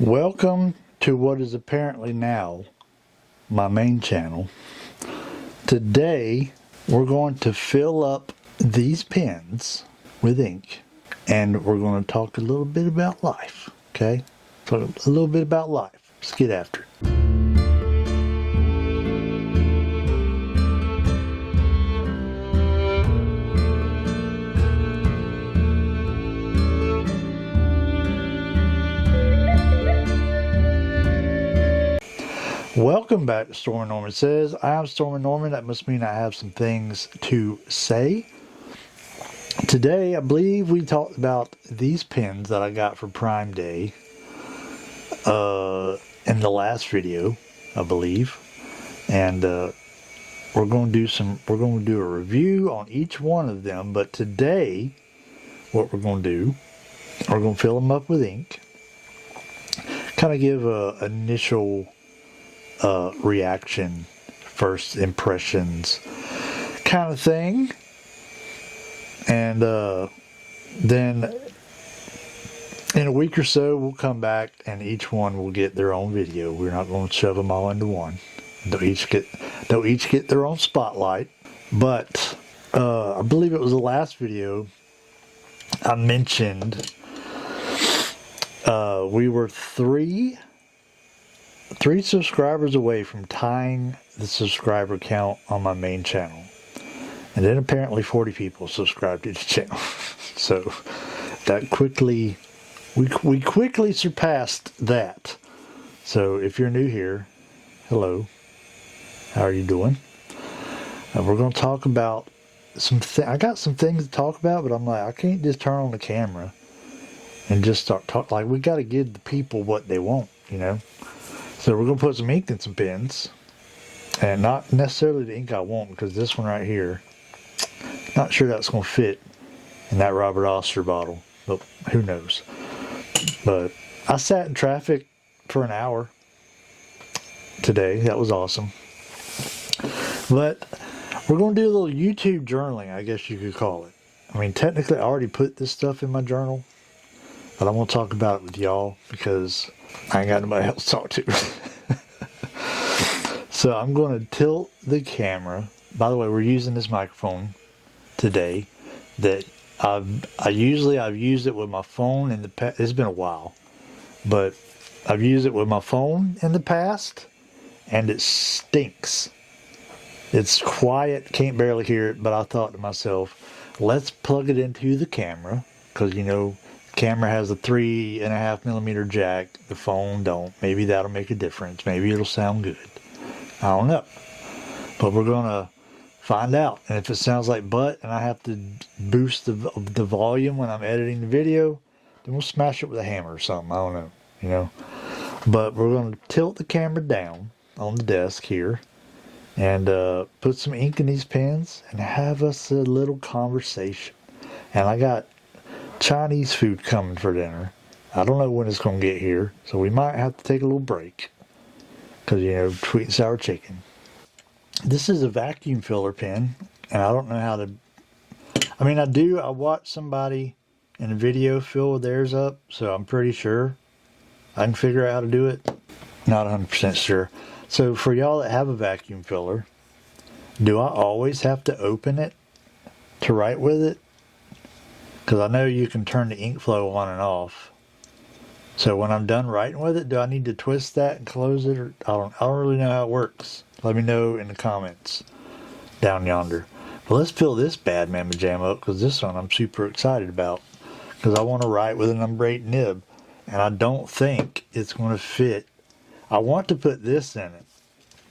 Welcome to what is apparently now my main channel. Today we're going to fill up these pens with ink and we're going to talk a little bit about life, okay? Talk a little bit about life. Let's get after it. Welcome back to Stormin Norman Says. I am Stormin Norman. That must mean I have some things to say. Today, I believe we talked about these pens that I got for Prime Day in the last video, I believe. And we're going to do a review on each one of them. But today, what we're going to do, we're going to fill them up with ink. Kind of give a initial reaction, first impressions kind of thing, and then in a week or so we'll come back and each one will get their own video. We're not going to shove them all into one. They'll each get their own spotlight. But I believe it was the last video I mentioned we were three subscribers away from tying the subscriber count on my main channel. And then apparently 40 people subscribed to the channel. So that we quickly surpassed that. So if you're new here, hello. How are you doing? We're going to talk about I got some things to talk about, but I'm like, I can't just turn on the camera and just start talking. Like, we got to give the people what they want, you know? So we're going to put some ink in some pens, and not necessarily the ink I want, because this one right here, not sure that's going to fit in that Robert Oster bottle, but who knows. But I sat in traffic for an hour today. That was awesome. But we're going to do a little YouTube journaling, I guess you could call it. I mean, technically I already put this stuff in my journal, but I'm going to talk about it with y'all because I ain't got nobody else to talk to. So I'm going to tilt the camera. By the way, we're using this microphone today that I've used it with my phone in the past. It's been a while, but I've used it with my phone in the past, and it stinks. It's quiet, can't barely hear it, but I thought to myself, let's plug it into the camera, because you know, camera has a 3.5mm jack, the phone don't. Maybe that'll make a difference. Maybe it'll sound good. I don't know. But we're going to find out. And if it sounds like butt and I have to boost the volume when I'm editing the video, then we'll smash it with a hammer or something. I don't know, you know. But we're going to tilt the camera down on the desk here and put some ink in these pens and have us a little conversation. And I got Chinese food coming for dinner. I don't know when it's going to get here, so we might have to take a little break because, you know, sweet and sour chicken. This is a vacuum filler pen, and I don't know how to, I mean, I watched somebody in a video fill theirs up, so I'm pretty sure I can figure out how to do it. Not 100% sure. So for y'all that have a vacuum filler, do I always have to open it to write with it? Because I know you can turn the ink flow on and off. So when I'm done writing with it, do I need to twist that and close it? Or I don't really know how it works. Let me know in the comments down yonder. But let's fill this bad mamma jam up, because this one I'm super excited about. Because I want to write with a number 8 nib. And I don't think it's going to fit. I want to put this in it.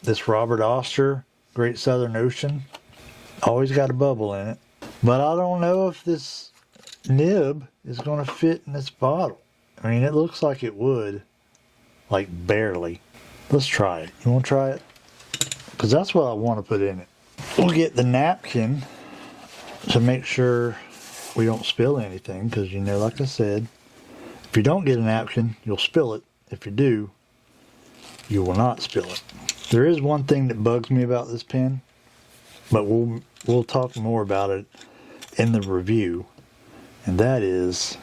This Robert Oster Great Southern Ocean. Always got a bubble in it. But I don't know if this nib is going to fit in this bottle. I mean, it looks like it would, like barely. Let's try it. You want to try it? Because that's what I want to put in it. We'll get the napkin to make sure we don't spill anything, because, you know, like I said, if you don't get a napkin, you'll spill it. If you do, you will not spill it. There is one thing that bugs me about this pen, but we'll talk more about it in the review. And that is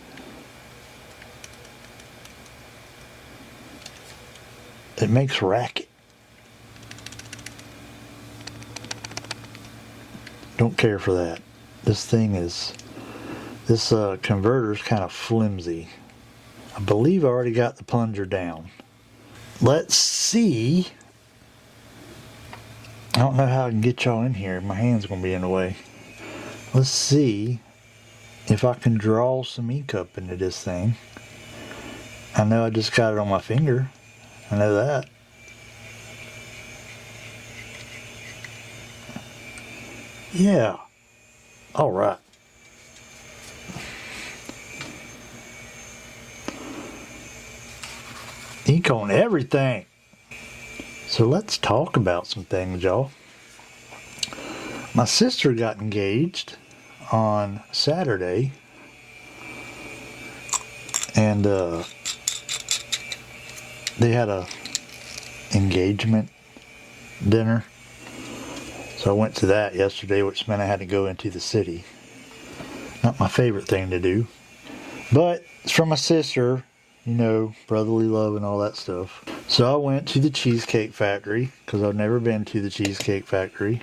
it makes racket. Don't care for that. This converter's kind of flimsy. I believe I already got the plunger down. Let's see. I don't know how I can get y'all in here. My hand's going to be in the way. Let's see if I can draw some ink up into this thing. I know I just got it on my finger. I know that. Yeah. All right. Ink on everything. So let's talk about some things, y'all. My sister got engaged on Saturday, and they had a engagement dinner. So I went to that yesterday, which meant I had to go into the city. Not my favorite thing to do, but it's from my sister, you know, brotherly love and all that stuff. So I went to the Cheesecake Factory because I've never been to the Cheesecake Factory.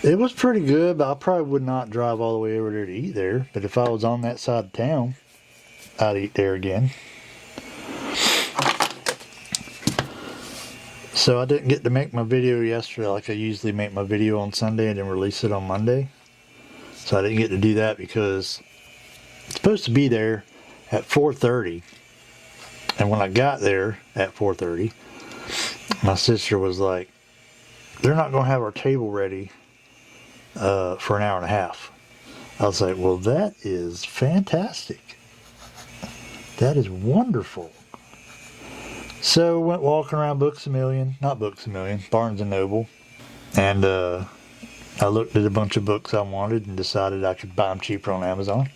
It was pretty good, but I probably would not drive all the way over there to eat there. But if I was on that side of town, I'd eat there again. So I didn't get to make my video yesterday like I usually make my video on Sunday and then release it on Monday. So I didn't get to do that because it's supposed to be there at 4:30. And when I got there at 4:30, my sister was like, they're not going to have our table ready for an hour and a half. I was like, well, that is fantastic. That is wonderful. So went walking around Barnes & Noble. And I looked at a bunch of books I wanted and decided I could buy them cheaper on Amazon.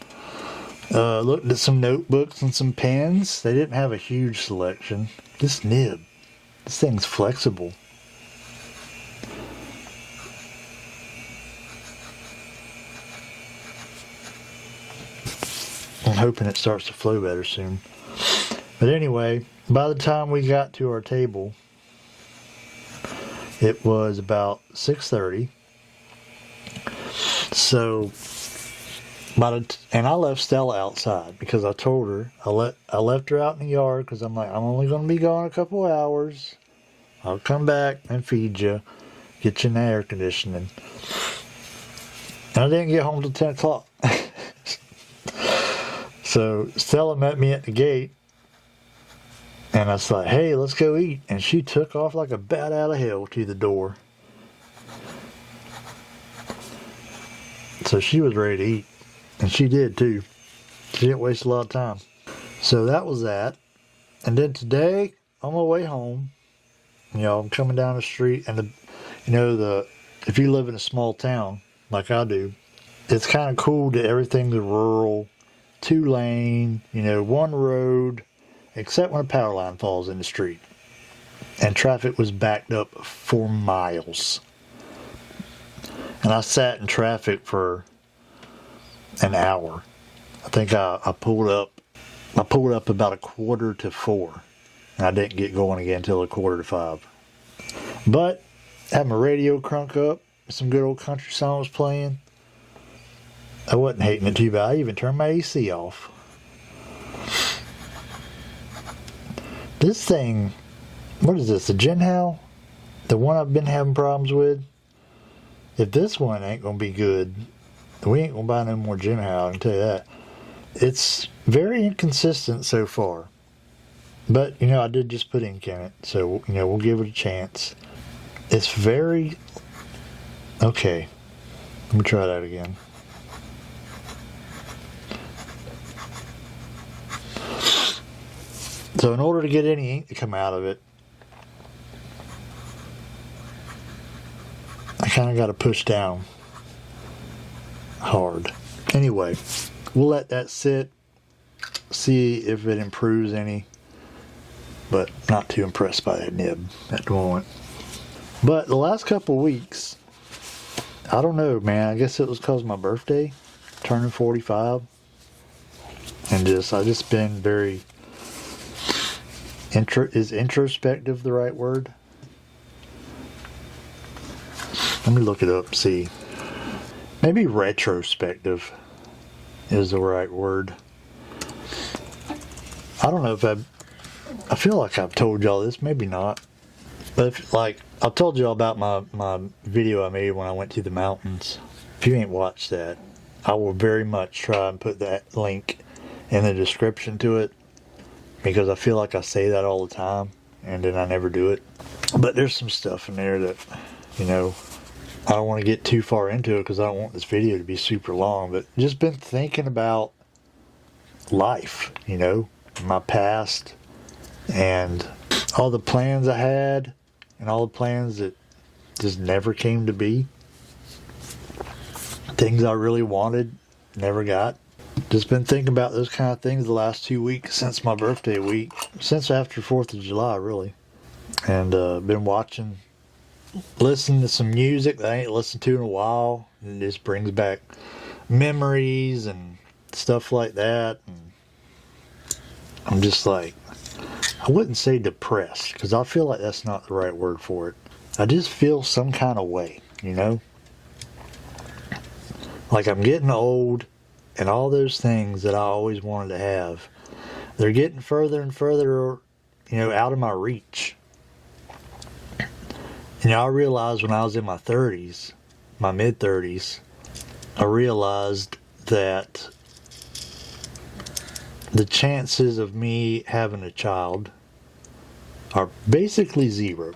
Looked at some notebooks and some pens. They didn't have a huge selection. This nib. This thing's flexible. I'm hoping it starts to flow better soon. But anyway, by the time we got to our table, it was about 6:30. So, and I left Stella outside because I told her, I left her out in the yard because I'm like, I'm only going to be gone a couple hours. I'll come back and feed you, get you in the air conditioning. And I didn't get home till 10 o'clock. So Stella met me at the gate. And I was like, hey, let's go eat. And she took off like a bat out of hell to the door. So she was ready to eat. And she did too. She didn't waste a lot of time. So that was that. And then today, on my way home, you know, I'm coming down the street. And, if you live in a small town like I do, it's kind of cool that everything's rural, 2-lane, one road. Except when a power line falls in the street. And traffic was backed up for miles. And I sat in traffic for an hour. I think I pulled up about 4:45. And I didn't get going again until 4:45. But I had my radio crunk up. Some good old country songs playing. I wasn't hating it too bad. I even turned my AC off. This thing, what is this, the Genhal? The one I've been having problems with? If this one ain't going to be good, we ain't going to buy no more Genhal, I can tell you that. It's very inconsistent so far. But, I did just put ink in it, so, we'll give it a chance. It's very... Okay, let me try that again. So in order to get any ink to come out of it, I kind of got to push down hard. Anyway, we'll let that sit, see if it improves any, but not too impressed by that nib at the moment. But the last couple weeks, I don't know, man. I guess it was because of my birthday, turning 45, and I've just been very Is introspective the right word? Let me look it up, see. Maybe retrospective is the right word. I don't know if I feel like I've told y'all this, maybe not. But like, I've told y'all about my video I made when I went to the mountains. If you ain't watched that, I will very much try and put that link in the description to it, because I feel like I say that all the time and then I never do it. But there's some stuff in there that, you know, I don't want to get too far into it because I don't want this video to be super long, but just been thinking about life, you know, my past and all the plans I had and all the plans that just never came to be. Things I really wanted, never got. Just been thinking about those kind of things the last 2 weeks since my birthday week, since after 4th of July, really. And been listening to some music that I ain't listened to in a while. And it just brings back memories and stuff like that. And I'm just like, I wouldn't say depressed, because I feel like that's not the right word for it. I just feel some kind of way, you know? Like I'm getting old, and all those things that I always wanted to have, they're getting further and further, you know, out of my reach. You know, I realized when I was in my 30s, my mid-30s, I realized that the chances of me having a child are basically zero.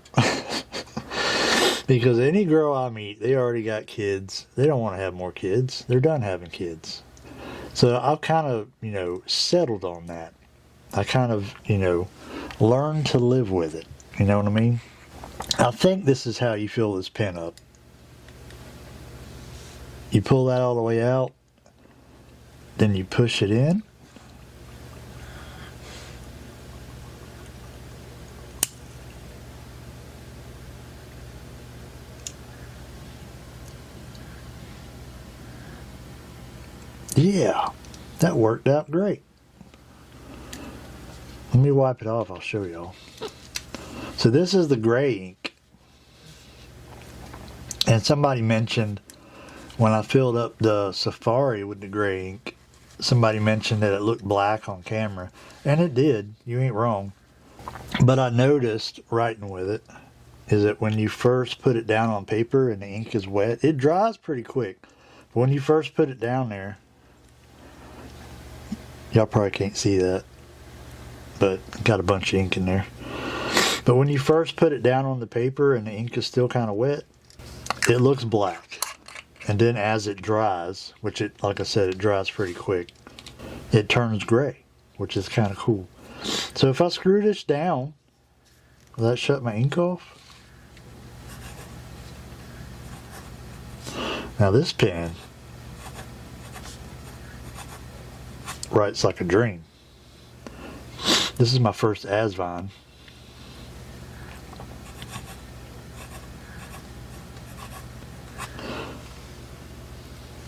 Because any girl I meet, they already got kids. They don't want to have more kids. They're done having kids. So I've kind of, you know, settled on that. I kind of, you know, learned to live with it. You know what I mean? I think this is how you fill this pen up. You pull that all the way out, then you push it in. Yeah, that worked out great. Let me wipe it off, I'll show y'all. So this is the gray ink. And somebody mentioned when I filled up the Safari with the gray ink, somebody mentioned that it looked black on camera. And it did, you ain't wrong. But I noticed, writing with it, is that when you first put it down on paper and the ink is wet, it dries pretty quick. But when you first put it down there, y'all probably can't see that, but got a bunch of ink in there. But when you first put it down on the paper and the ink is still kind of wet, it looks black. And then as it dries, which it, like I said, it dries pretty quick, it turns gray, which is kind of cool. So if I screw this down, will that shut my ink off? Now this pen writes like a dream. This is my first Asvine.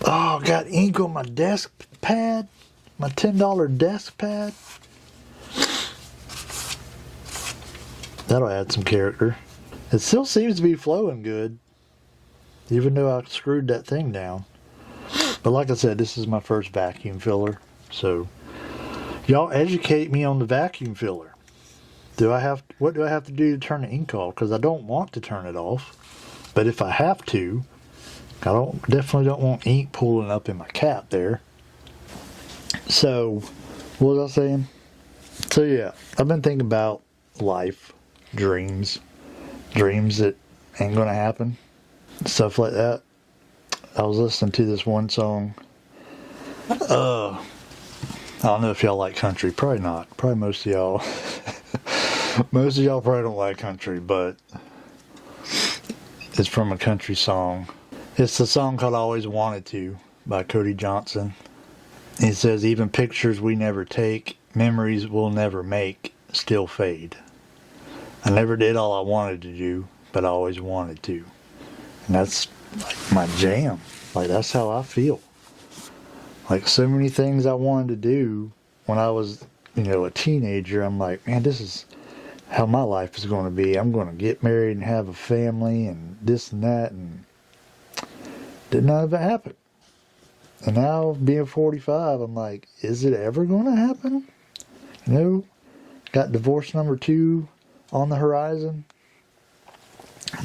Oh, got ink on my desk pad, my $10 desk pad. That'll add some character. It still seems to be flowing good, even though I screwed that thing down. But like I said, this is my first vacuum filler. So, y'all educate me on the vacuum filler. What do I have to do to turn the ink off? Because I don't want to turn it off. But if I have to, I definitely don't want ink pooling up in my cap there. So, what was I saying? So yeah, I've been thinking about life, dreams that ain't gonna happen, stuff like that. I was listening to this one song. I don't know if y'all like country. Probably not. Probably most of y'all. Most of y'all probably don't like country, but it's from a country song. It's the song called I Always Wanted To by Cody Johnson. It says, even pictures we never take, memories we'll never make, still fade. I never did all I wanted to do, but I always wanted to. And that's like my jam. Like, that's how I feel. Like, so many things I wanted to do when I was, you know, a teenager. I'm like, man, this is how my life is going to be. I'm going to get married and have a family and this and that, and did none of it happen. And now, being 45, I'm like, is it ever going to happen? You know, got divorce number 2 on the horizon.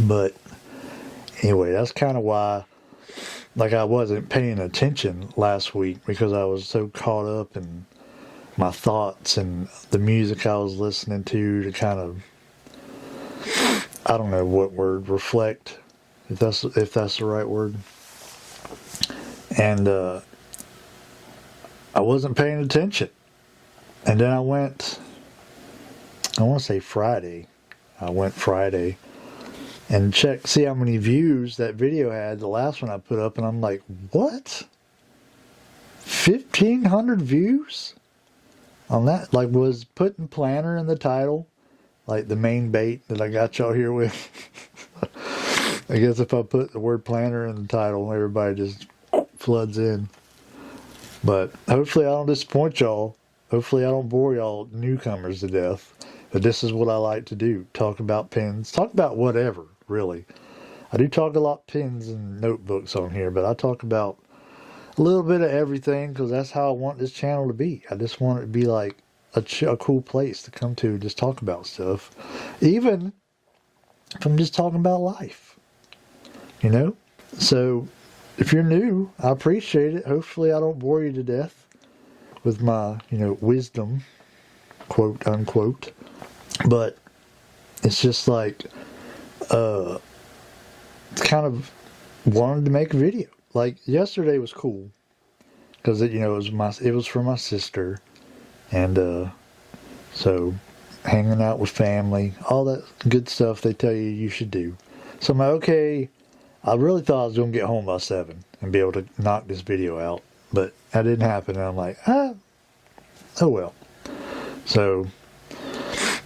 But anyway, that's kind of why, like, I wasn't paying attention last week because I was so caught up in my thoughts and the music I was listening to kind of, I don't know what word, reflect, if that's the right word. And I wasn't paying attention. And then I want to say Friday. I went Friday and see how many views that video had, the last one I put up, and I'm like, what? 1,500 views on that? Like, was putting planner in the title, like the main bait that I got y'all here with. I guess if I put the word planner in the title, everybody just floods in. But hopefully I don't disappoint y'all. Hopefully I don't bore y'all newcomers to death. But this is what I like to do. Talk about pens. Talk about whatever, really. I do talk a lot pens and notebooks on here, but I talk about a little bit of everything because that's how I want this channel to be. I just want it to be like a cool place to come to and just talk about stuff. Even if I'm just talking about life. You know? So, if you're new, I appreciate it. Hopefully I don't bore you to death with my, wisdom, quote unquote. But it's just like, kind of wanted to make a video. Like, yesterday was cool because it was for my sister, and so hanging out with family, all that good stuff they tell you should do. So I'm like, okay, I really thought I was going to get home by 7 and be able to knock this video out, but that didn't happen, and I'm like, oh well. So,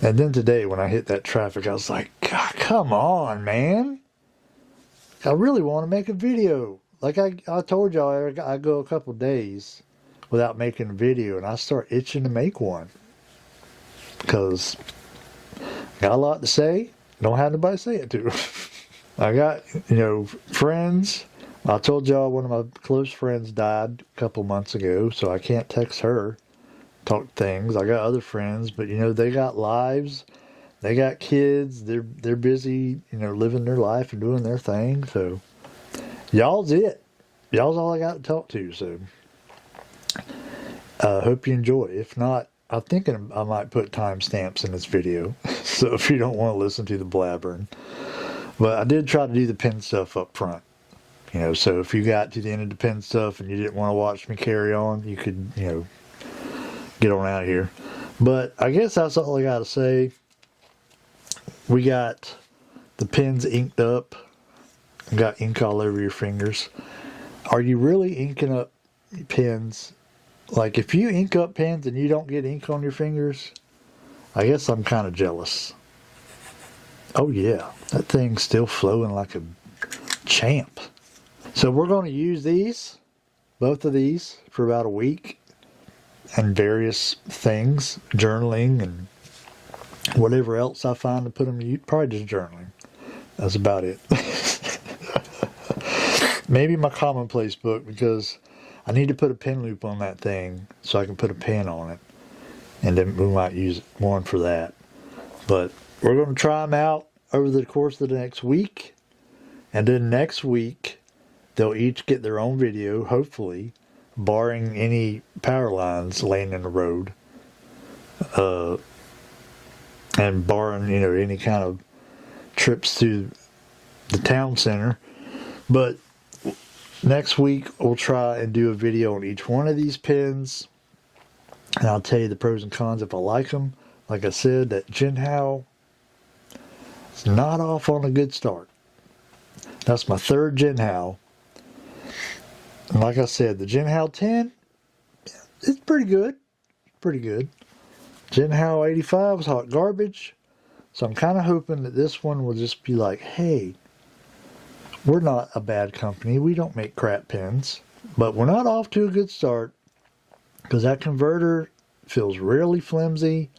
and then today when I hit that traffic, I was like, God, come on, man. I really want to make a video. Like I told y'all, I go a couple days without making a video, and I start itching to make one. Because I got a lot to say, don't have nobody say it to. I got, friends. I told y'all one of my close friends died a couple months ago, so I can't text her, talk things. I got other friends, but they got lives, they got kids, they're busy, living their life and doing their thing. So y'all's it. Y'all's all I got to talk to. So hope you enjoy. If not, I'm thinking I might put timestamps in this video, so if you don't want to listen to the blabbering. But I did try to do the pen stuff up front. So if you got to the end of the pen stuff and you didn't want to watch me carry on, you could, get on out of here. But I guess that's all I got to say. We got the pens inked up. Got ink all over your fingers. Are you really inking up pens? Like, if you ink up pens and you don't get ink on your fingers, I guess I'm kind of jealous. Oh yeah, that thing's still flowing like a champ. So we're going to use these, both of these, for about a week, and various things, journaling and whatever else I find to put them in. Probably just journaling. That's about it. Maybe my commonplace book, because I need to put a pen loop on that thing so I can put a pen on it, and then we might use one for that. But we're going to try them out over the course of the next week, and then next week they'll each get their own video, hopefully, barring any power lines laying in the road, and barring any kind of trips to the town center. But next week we'll try and do a video on each one of these pens, and I'll tell you the pros and cons if I like them. Like I said, that Jinhao is not off on a good start. That's my third Jinhao. And like I said, the Jinhao 10, it's pretty good. Pretty good. Jinhao 85 was hot garbage. So I'm kind of hoping that this one will just be like, hey, we're not a bad company. We don't make crap pens. But we're not off to a good start, because that converter feels really flimsy.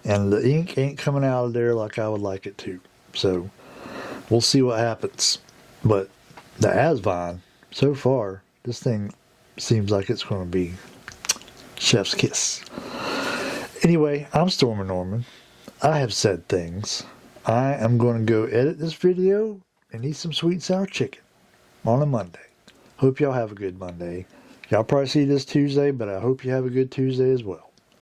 and the ink ain't coming out of there like I would like it to. So we'll see what happens. But the Asvine, so far, this thing seems like it's going to be chef's kiss. Anyway, I'm Stormin' Norman. I have said things. I am going to go edit this video and eat some sweet and sour chicken on a Monday. Hope y'all have a good Monday. Y'all probably see this Tuesday, but I hope you have a good Tuesday as well.